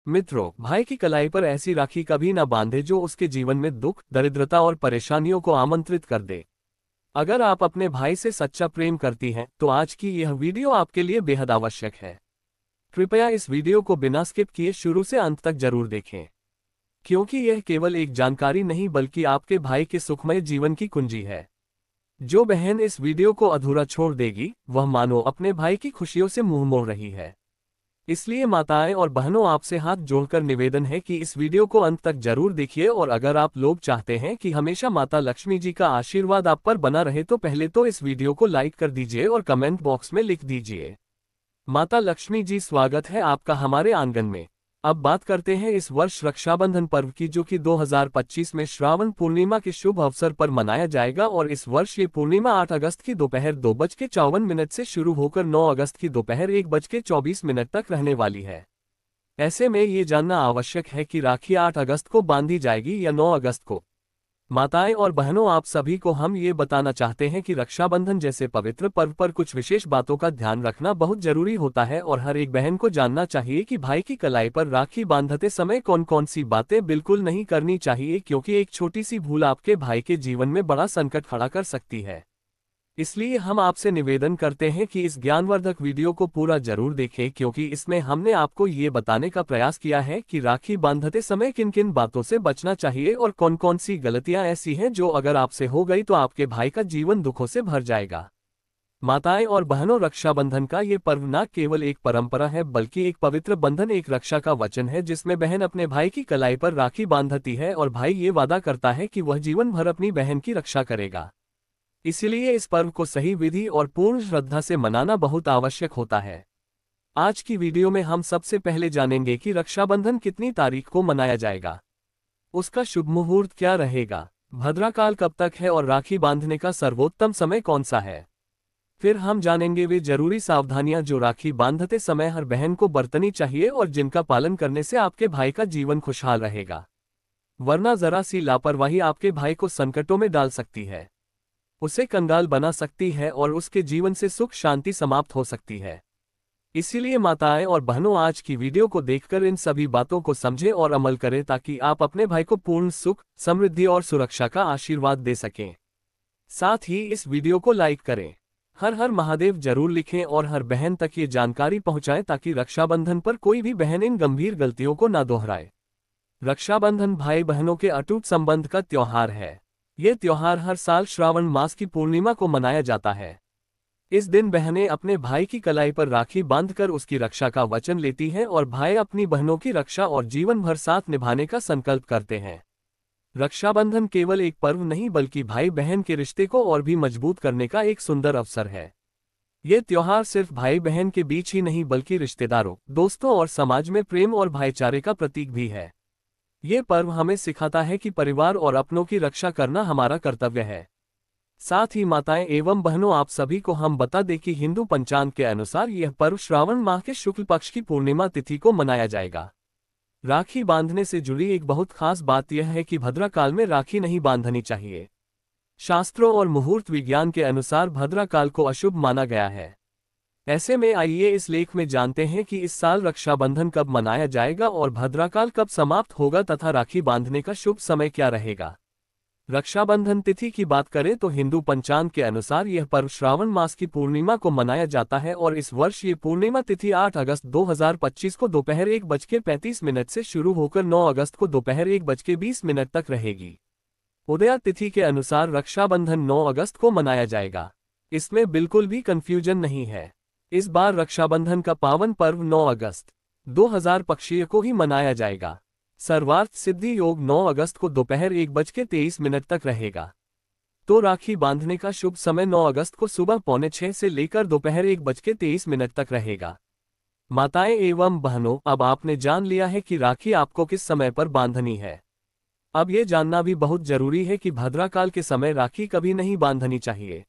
मित्रों, भाई की कलाई पर ऐसी राखी कभी न बांधे जो उसके जीवन में दुख, दरिद्रता और परेशानियों को आमंत्रित कर दे। अगर आप अपने भाई से सच्चा प्रेम करती हैं, तो आज की यह वीडियो आपके लिए बेहद आवश्यक है। कृपया इस वीडियो को बिना स्किप किए शुरू से अंत तक जरूर देखें, क्योंकि यह केवल एक जानकारी नहीं बल्कि आपके भाई के सुखमय जीवन की कुंजी है। जो बहन इस वीडियो को अधूरा छोड़ देगी, वह मानो अपने भाई की खुशियों से मुंह मोड़ रही है। इसलिए माताएं और बहनों, आपसे हाथ जोड़कर निवेदन है कि इस वीडियो को अंत तक जरूर देखिए। और अगर आप लोग चाहते हैं कि हमेशा माता लक्ष्मी जी का आशीर्वाद आप पर बना रहे, तो पहले तो इस वीडियो को लाइक कर दीजिए और कमेंट बॉक्स में लिख दीजिए, माता लक्ष्मी जी स्वागत है आपका हमारे आंगन में। अब बात करते हैं इस वर्ष रक्षाबंधन पर्व की, जो कि 2025 में श्रावण पूर्णिमा के शुभ अवसर पर मनाया जाएगा। और इस वर्ष ये पूर्णिमा 8 अगस्त की दोपहर 2:54 से शुरू होकर 9 अगस्त की दोपहर 1:24 तक रहने वाली है। ऐसे में ये जानना आवश्यक है कि राखी 8 अगस्त को बांधी जाएगी या 9 अगस्त को। माताएं और बहनों, आप सभी को हम ये बताना चाहते हैं कि रक्षाबंधन जैसे पवित्र पर्व पर कुछ विशेष बातों का ध्यान रखना बहुत जरूरी होता है। और हर एक बहन को जानना चाहिए कि भाई की कलाई पर राखी बांधते समय कौन कौन सी बातें बिल्कुल नहीं करनी चाहिए, क्योंकि एक छोटी सी भूल आपके भाई के जीवन में बड़ा संकट खड़ा कर सकती है। इसलिए हम आपसे निवेदन करते हैं कि इस ज्ञानवर्धक वीडियो को पूरा जरूर देखें, क्योंकि इसमें हमने आपको ये बताने का प्रयास किया है कि राखी बांधते समय किन किन बातों से बचना चाहिए और कौन कौन सी गलतियां ऐसी हैं जो अगर आपसे हो गई तो आपके भाई का जीवन दुखों से भर जाएगा। माताएं और बहनों, रक्षाबंधन का ये पर्व न केवल एक परंपरा है बल्कि एक पवित्र बंधन, एक रक्षा का वचन है, जिसमें बहन अपने भाई की कलाई पर राखी बांधती है और भाई ये वादा करता है कि वह जीवन भर अपनी बहन की रक्षा करेगा। इसीलिए इस पर्व को सही विधि और पूर्ण श्रद्धा से मनाना बहुत आवश्यक होता है। आज की वीडियो में हम सबसे पहले जानेंगे कि रक्षाबंधन कितनी तारीख को मनाया जाएगा, उसका शुभ मुहूर्त क्या रहेगा, भद्राकाल कब तक है और राखी बांधने का सर्वोत्तम समय कौन सा है। फिर हम जानेंगे वे जरूरी सावधानियां जो राखी बांधते समय हर बहन को बरतनी चाहिए और जिनका पालन करने से आपके भाई का जीवन खुशहाल रहेगा, वरना जरा सी लापरवाही आपके भाई को संकटों में डाल सकती है, उसे कंगाल बना सकती है और उसके जीवन से सुख शांति समाप्त हो सकती है। इसीलिए माताएं और बहनों, आज की वीडियो को देखकर इन सभी बातों को समझें और अमल करें, ताकि आप अपने भाई को पूर्ण सुख, समृद्धि और सुरक्षा का आशीर्वाद दे सकें। साथ ही इस वीडियो को लाइक करें, हर हर महादेव जरूर लिखें और हर बहन तक ये जानकारी पहुंचाएं, ताकि रक्षाबंधन पर कोई भी बहन इन गंभीर गलतियों को न दोहराए। रक्षाबंधन भाई बहनों के अटूट संबंध का त्योहार है। ये त्योहार हर साल श्रावण मास की पूर्णिमा को मनाया जाता है। इस दिन बहनें अपने भाई की कलाई पर राखी बांधकर उसकी रक्षा का वचन लेती हैं और भाई अपनी बहनों की रक्षा और जीवन भर साथ निभाने का संकल्प करते हैं। रक्षाबंधन केवल एक पर्व नहीं बल्कि भाई बहन के रिश्ते को और भी मजबूत करने का एक सुंदर अवसर है। ये त्योहार सिर्फ भाई बहन के बीच ही नहीं बल्कि रिश्तेदारों, दोस्तों और समाज में प्रेम और भाईचारे का प्रतीक भी है। ये पर्व हमें सिखाता है कि परिवार और अपनों की रक्षा करना हमारा कर्तव्य है। साथ ही माताएं एवं बहनों, आप सभी को हम बता दें कि हिंदू पंचांग के अनुसार यह पर्व श्रावण माह के शुक्ल पक्ष की पूर्णिमा तिथि को मनाया जाएगा। राखी बांधने से जुड़ी एक बहुत खास बात यह है कि भद्राकाल में राखी नहीं बांधनी चाहिए। शास्त्रों और मुहूर्त विज्ञान के अनुसार भद्राकाल को अशुभ माना गया है। ऐसे में आइए इस लेख में जानते हैं कि इस साल रक्षाबंधन कब मनाया जाएगा और भद्राकाल कब समाप्त होगा तथा राखी बांधने का शुभ समय क्या रहेगा। रक्षाबंधन तिथि की बात करें तो हिंदू पंचांग के अनुसार यह पर्व श्रावण मास की पूर्णिमा को मनाया जाता है और इस वर्ष ये पूर्णिमा तिथि 8 अगस्त 2025 को दोपहर 1:35 से शुरू होकर 9 अगस्त को दोपहर 1:20 तक रहेगी। उदया तिथि के अनुसार रक्षाबंधन 9 अगस्त को मनाया जाएगा। इसमें बिल्कुल भी कंफ्यूजन नहीं है। इस बार रक्षाबंधन का पावन पर्व 9 अगस्त 2025 को ही मनाया जाएगा। सर्वार्थ सिद्धि योग 9 अगस्त को दोपहर 1:23 तक रहेगा। तो राखी बांधने का शुभ समय 9 अगस्त को सुबह 5:45 से लेकर दोपहर 1:23 तक रहेगा। माताएं एवं बहनों, अब आपने जान लिया है कि राखी आपको किस समय पर बांधनी है। अब ये जानना भी बहुत जरूरी है कि भद्राकाल के समय राखी कभी नहीं बांधनी चाहिए।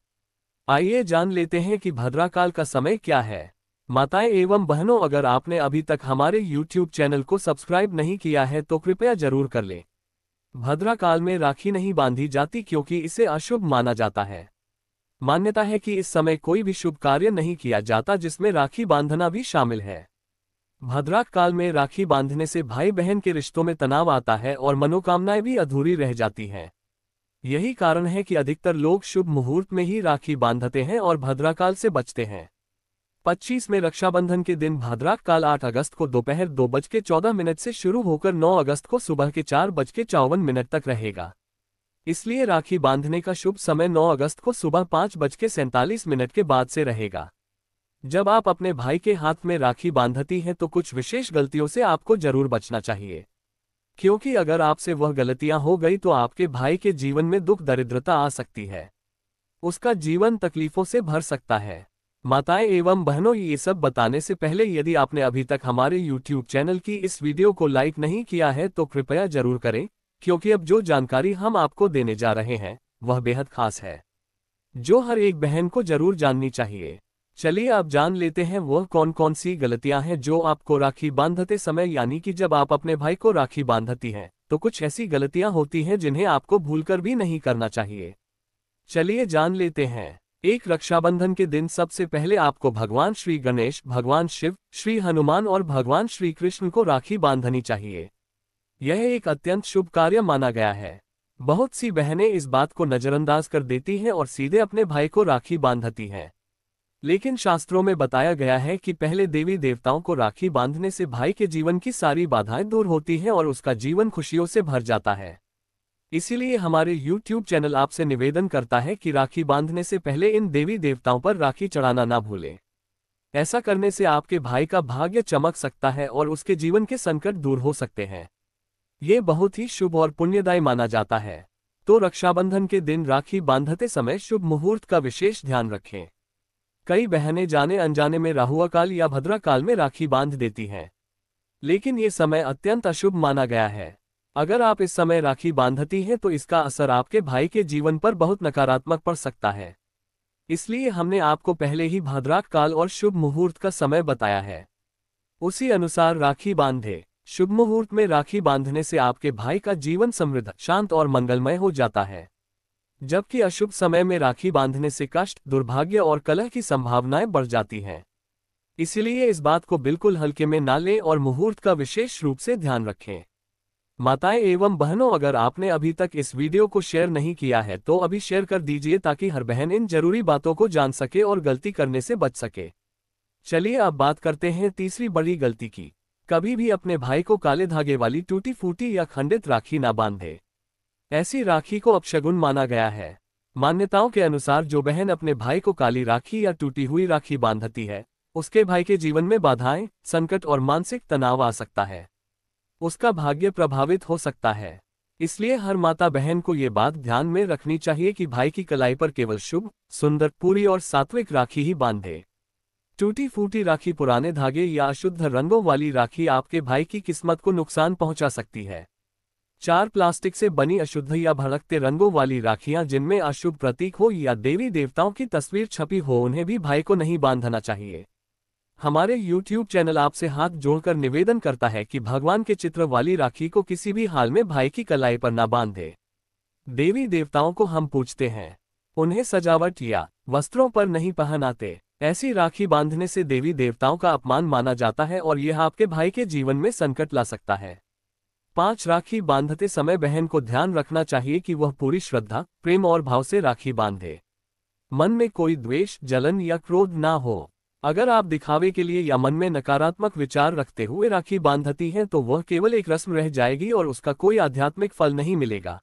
आइए जान लेते हैं कि भद्राकाल का समय क्या है। माताएं एवं बहनों, अगर आपने अभी तक हमारे YouTube चैनल को सब्सक्राइब नहीं किया है तो कृपया जरूर कर लें। भद्राकाल में राखी नहीं बांधी जाती क्योंकि इसे अशुभ माना जाता है। मान्यता है कि इस समय कोई भी शुभ कार्य नहीं किया जाता जिसमें राखी बांधना भी शामिल है। भद्राक काल में राखी बांधने से भाई बहन के रिश्तों में तनाव आता है और मनोकामनाएं भी अधूरी रह जाती हैं। यही कारण है कि अधिकतर लोग शुभ मुहूर्त में ही राखी बांधते हैं और भद्राकाल से बचते हैं। 25 में रक्षाबंधन के दिन भद्राक काल 8 अगस्त को दोपहर 2:14 से शुरू होकर 9 अगस्त को सुबह के 4:54 तक रहेगा। इसलिए राखी बांधने का शुभ समय 9 अगस्त को सुबह 5:47 के बाद से रहेगा। जब आप अपने भाई के हाथ में राखी बांधती हैं तो कुछ विशेष गलतियों से आपको जरूर बचना चाहिए, क्योंकि अगर आपसे वह गलतियां हो गई तो आपके भाई के जीवन में दुख दरिद्रता आ सकती है। उसका जीवन तकलीफों से भर सकता है। माताएं एवं बहनों, ये सब बताने से पहले यदि आपने अभी तक हमारे YouTube चैनल की इस वीडियो को लाइक नहीं किया है तो कृपया जरूर करें, क्योंकि अब जो जानकारी हम आपको देने जा रहे हैं वह बेहद खास है, जो हर एक बहन को जरूर जाननी चाहिए। चलिए अब जान लेते हैं वह कौन कौन सी गलतियां हैं जो आपको राखी बांधते समय, यानी कि जब आप अपने भाई को राखी बांधती हैं तो कुछ ऐसी गलतियां होती हैं जिन्हें आपको भूलकर भी नहीं करना चाहिए। चलिए जान लेते हैं। 1. रक्षाबंधन के दिन सबसे पहले आपको भगवान श्री गणेश, भगवान शिव, श्री हनुमान और भगवान श्री कृष्ण को राखी बांधनी चाहिए। यह एक अत्यंत शुभ कार्य माना गया है। बहुत सी बहनें इस बात को नजरअंदाज कर देती हैं और सीधे अपने भाई को राखी बांधती हैं, लेकिन शास्त्रों में बताया गया है कि पहले देवी देवताओं को राखी बांधने से भाई के जीवन की सारी बाधाएं दूर होती हैं और उसका जीवन खुशियों से भर जाता है। इसीलिए हमारे YouTube चैनल आपसे निवेदन करता है कि राखी बांधने से पहले इन देवी देवताओं पर राखी चढ़ाना ना भूलें। ऐसा करने से आपके भाई का भाग्य चमक सकता है और उसके जीवन के संकट दूर हो सकते हैं। ये बहुत ही शुभ और पुण्यदायी माना जाता है। तो रक्षाबंधन के दिन राखी बांधते समय शुभ मुहूर्त का विशेष ध्यान रखें। कई बहनें जाने अनजाने में राहुआ काल या भद्रा काल में राखी बांध देती हैं, लेकिन ये समय अत्यंत अशुभ माना गया है। अगर आप इस समय राखी बांधती हैं तो इसका असर आपके भाई के जीवन पर बहुत नकारात्मक पड़ सकता है। इसलिए हमने आपको पहले ही भद्राक काल और शुभ मुहूर्त का समय बताया है, उसी अनुसार राखी बांधे। शुभ मुहूर्त में राखी बांधने से आपके भाई का जीवन समृद्ध, शांत और मंगलमय हो जाता है, जबकि अशुभ समय में राखी बांधने से कष्ट, दुर्भाग्य और कलह की संभावनाएं बढ़ जाती हैं। इसलिए इस बात को बिल्कुल हल्के में ना लें और मुहूर्त का विशेष रूप से ध्यान रखें। माताएं एवं बहनों, अगर आपने अभी तक इस वीडियो को शेयर नहीं किया है तो अभी शेयर कर दीजिए, ताकि हर बहन इन जरूरी बातों को जान सके और गलती करने से बच सके। चलिए अब बात करते हैं तीसरी बड़ी गलती की। कभी भी अपने भाई को काले धागे वाली टूटी फूटी या खंडित राखी ना बांधे। ऐसी राखी को अपशगुन माना गया है। मान्यताओं के अनुसार जो बहन अपने भाई को काली राखी या टूटी हुई राखी बांधती है, उसके भाई के जीवन में बाधाएं, संकट और मानसिक तनाव आ सकता है। उसका भाग्य प्रभावित हो सकता है। इसलिए हर माता बहन को ये बात ध्यान में रखनी चाहिए कि भाई की कलाई पर केवल शुभ, सुंदर, पूरी और सात्विक राखी ही बांधे। टूटी फूटी राखी, पुराने धागे या अशुद्ध रंगों वाली राखी आपके भाई की किस्मत को नुकसान पहुंचा सकती है। 4. प्लास्टिक से बनी अशुद्ध या भड़कते रंगों वाली राखियां जिनमें अशुभ प्रतीक हो या देवी देवताओं की तस्वीर छपी हो, उन्हें भी भाई को नहीं बांधना चाहिए। हमारे YouTube चैनल आपसे हाथ जोड़कर निवेदन करता है कि भगवान के चित्र वाली राखी को किसी भी हाल में भाई की कलाई पर न बांधे। देवी देवताओं को हम पूजते हैं, उन्हें सजावट या वस्त्रों पर नहीं पहनाते। ऐसी राखी बांधने से देवी देवताओं का अपमान माना जाता है और यह आपके भाई के जीवन में संकट ला सकता है। 5. राखी बांधते समय बहन को ध्यान रखना चाहिए कि वह पूरी श्रद्धा, प्रेम और भाव से राखी बांधे। मन में कोई द्वेष, जलन या क्रोध ना हो। अगर आप दिखावे के लिए या मन में नकारात्मक विचार रखते हुए राखी बांधती हैं तो वह केवल एक रस्म रह जाएगी और उसका कोई आध्यात्मिक फल नहीं मिलेगा।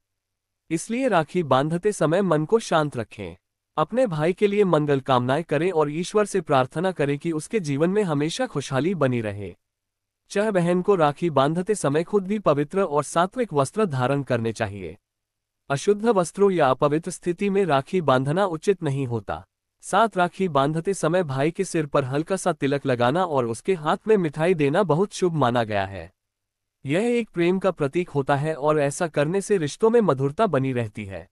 इसलिए राखी बांधते समय मन को शांत रखें। अपने भाई के लिए मंगल कामनाएं करें और ईश्वर से प्रार्थना करें कि उसके जीवन में हमेशा खुशहाली बनी रहे। चाहे बहन को राखी बांधते समय खुद भी पवित्र और सात्विक वस्त्र धारण करने चाहिए। अशुद्ध वस्त्रों या अपवित्र स्थिति में राखी बांधना उचित नहीं होता। 7. राखी बांधते समय भाई के सिर पर हल्का सा तिलक लगाना और उसके हाथ में मिठाई देना बहुत शुभ माना गया है। यह एक प्रेम का प्रतीक होता है और ऐसा करने से रिश्तों में मधुरता बनी रहती है।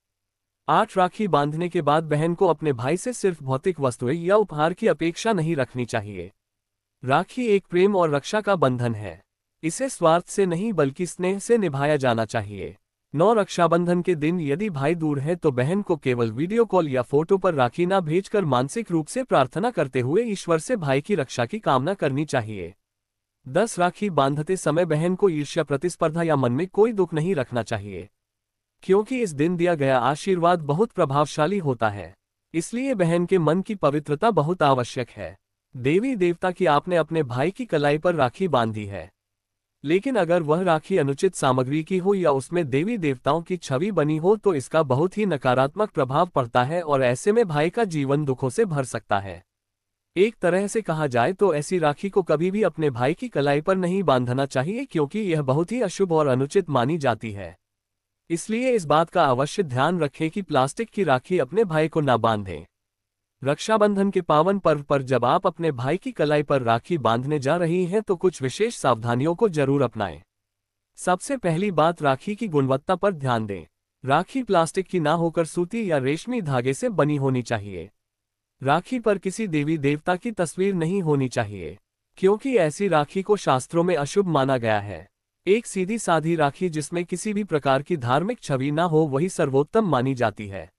8. राखी बांधने के बाद बहन को अपने भाई से सिर्फ भौतिक वस्तुएं या उपहार की अपेक्षा नहीं रखनी चाहिए। राखी एक प्रेम और रक्षा का बंधन है। इसे स्वार्थ से नहीं बल्कि स्नेह से निभाया जाना चाहिए। 9. रक्षाबंधन के दिन यदि भाई दूर है तो बहन को केवल वीडियो कॉल या फोटो पर राखी ना भेजकर मानसिक रूप से प्रार्थना करते हुए ईश्वर से भाई की रक्षा की कामना करनी चाहिए। 10 राखी बांधते समय बहन को ईर्ष्या, प्रतिस्पर्धा या मन में कोई दुख नहीं रखना चाहिए, क्योंकि इस दिन दिया गया आशीर्वाद बहुत प्रभावशाली होता है। इसलिए बहन के मन की पवित्रता बहुत आवश्यक है। देवी देवता की आपने अपने भाई की कलाई पर राखी बांधी है, लेकिन अगर वह राखी अनुचित सामग्री की हो या उसमें देवी देवताओं की छवि बनी हो तो इसका बहुत ही नकारात्मक प्रभाव पड़ता है और ऐसे में भाई का जीवन दुखों से भर सकता है। एक तरह से कहा जाए तो ऐसी राखी को कभी भी अपने भाई की कलाई पर नहीं बांधना चाहिए, क्योंकि यह बहुत ही अशुभ और अनुचित मानी जाती है। इसलिए इस बात का अवश्य ध्यान रखें कि प्लास्टिक की राखी अपने भाई को ना बांधें। रक्षाबंधन के पावन पर्व पर जब आप अपने भाई की कलाई पर राखी बांधने जा रही हैं तो कुछ विशेष सावधानियों को जरूर अपनाएं। सबसे पहली बात, राखी की गुणवत्ता पर ध्यान दें। राखी प्लास्टिक की ना होकर सूती या रेशमी धागे से बनी होनी चाहिए। राखी पर किसी देवी देवता की तस्वीर नहीं होनी चाहिए, क्योंकि ऐसी राखी को शास्त्रों में अशुभ माना गया है। एक सीधी साधी राखी जिसमें किसी भी प्रकार की धार्मिक छवि ना हो वही सर्वोत्तम मानी जाती है।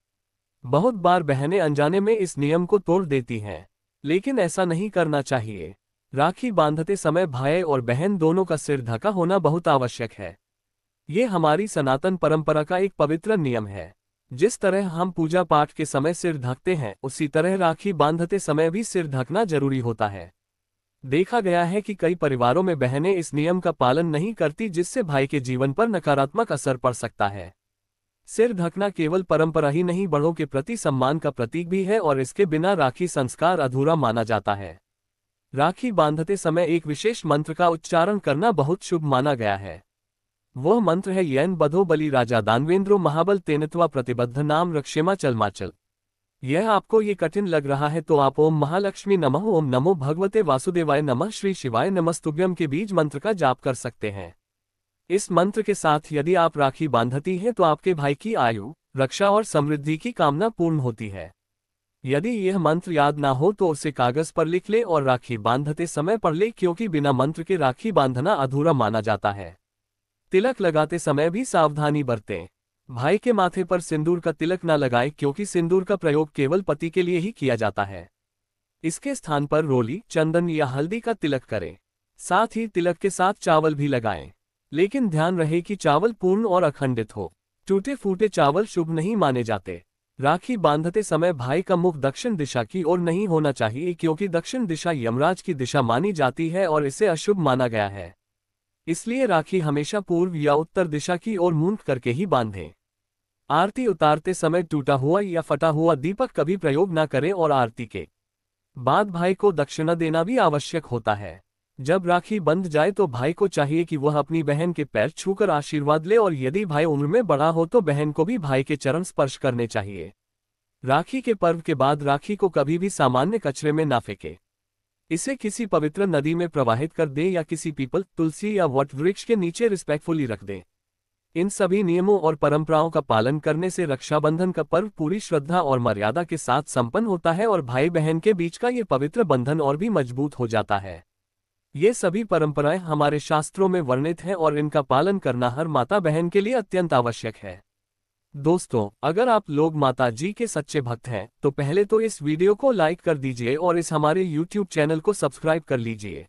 बहुत बार बहनें अनजाने में इस नियम को तोड़ देती हैं, लेकिन ऐसा नहीं करना चाहिए। राखी बांधते समय भाई और बहन दोनों का सिर ढका होना बहुत आवश्यक है। ये हमारी सनातन परंपरा का एक पवित्र नियम है। जिस तरह हम पूजा पाठ के समय सिर ढकते हैं, उसी तरह राखी बांधते समय भी सिर ढकना जरूरी होता है। देखा गया है कि कई परिवारों में बहनें इस नियम का पालन नहीं करती, जिससे भाई के जीवन पर नकारात्मक असर पड़ सकता है। सिर ढकना केवल परंपरा ही नहीं, बड़ों के प्रति सम्मान का प्रतीक भी है और इसके बिना राखी संस्कार अधूरा माना जाता है। राखी बांधते समय एक विशेष मंत्र का उच्चारण करना बहुत शुभ माना गया है। वह मंत्र है येन बधो बलि राजा दानवेंद्रो महाबल तेनत्वा प्रतिबद्ध नाम रक्षेमा चलमाचल। यह आपको ये कठिन लग रहा है तो आप ओम महालक्ष्मी नमः, ओम नमो भगवते वासुदेवाय नमः, श्री शिवाय नमस्तुभ्यम के बीज मंत्र का जाप कर सकते हैं। इस मंत्र के साथ यदि आप राखी बांधती हैं तो आपके भाई की आयु, रक्षा और समृद्धि की कामना पूर्ण होती है। यदि यह मंत्र याद ना हो तो उसे कागज पर लिख ले और राखी बांधते समय पढ़ ले, क्योंकि बिना मंत्र के राखी बांधना अधूरा माना जाता है। तिलक लगाते समय भी सावधानी बरतें। भाई के माथे पर सिंदूर का तिलक न लगाएं, क्योंकि सिंदूर का प्रयोग केवल पति के लिए ही किया जाता है। इसके स्थान पर रोली, चंदन या हल्दी का तिलक करें। साथ ही तिलक के साथ चावल भी लगाएं, लेकिन ध्यान रहे कि चावल पूर्ण और अखंडित हो। टूटे फूटे चावल शुभ नहीं माने जाते। राखी बांधते समय भाई का मुख दक्षिण दिशा की ओर नहीं होना चाहिए, क्योंकि दक्षिण दिशा यमराज की दिशा मानी जाती है और इसे अशुभ माना गया है। इसलिए राखी हमेशा पूर्व या उत्तर दिशा की ओर मुंह करके ही बांधें। आरती उतारते समय टूटा हुआ या फटा हुआ दीपक कभी प्रयोग न करें और आरती के बाद भाई को दक्षिणा देना भी आवश्यक होता है। जब राखी बंध जाए तो भाई को चाहिए कि वह अपनी बहन के पैर छूकर आशीर्वाद ले, और यदि भाई उम्र में बड़ा हो तो बहन को भी भाई के चरण स्पर्श करने चाहिए। राखी के पर्व के बाद राखी को कभी भी सामान्य कचरे में ना फेंके। इसे किसी पवित्र नदी में प्रवाहित कर दें या किसी पीपल, तुलसी या वट वृक्ष के नीचे रिस्पेक्टफुली रख दें। इन सभी नियमों और परंपराओं का पालन करने से रक्षाबंधन का पर्व पूरी श्रद्धा और मर्यादा के साथ संपन्न होता है और भाई बहन के बीच का ये पवित्र बंधन और भी मजबूत हो जाता है। ये सभी परंपराएं हमारे शास्त्रों में वर्णित हैं और इनका पालन करना हर माता बहन के लिए अत्यंत आवश्यक है। दोस्तों, अगर आप लोग माता जी के सच्चे भक्त हैं तो पहले तो इस वीडियो को लाइक कर दीजिए और इस हमारे YouTube चैनल को सब्सक्राइब कर लीजिए।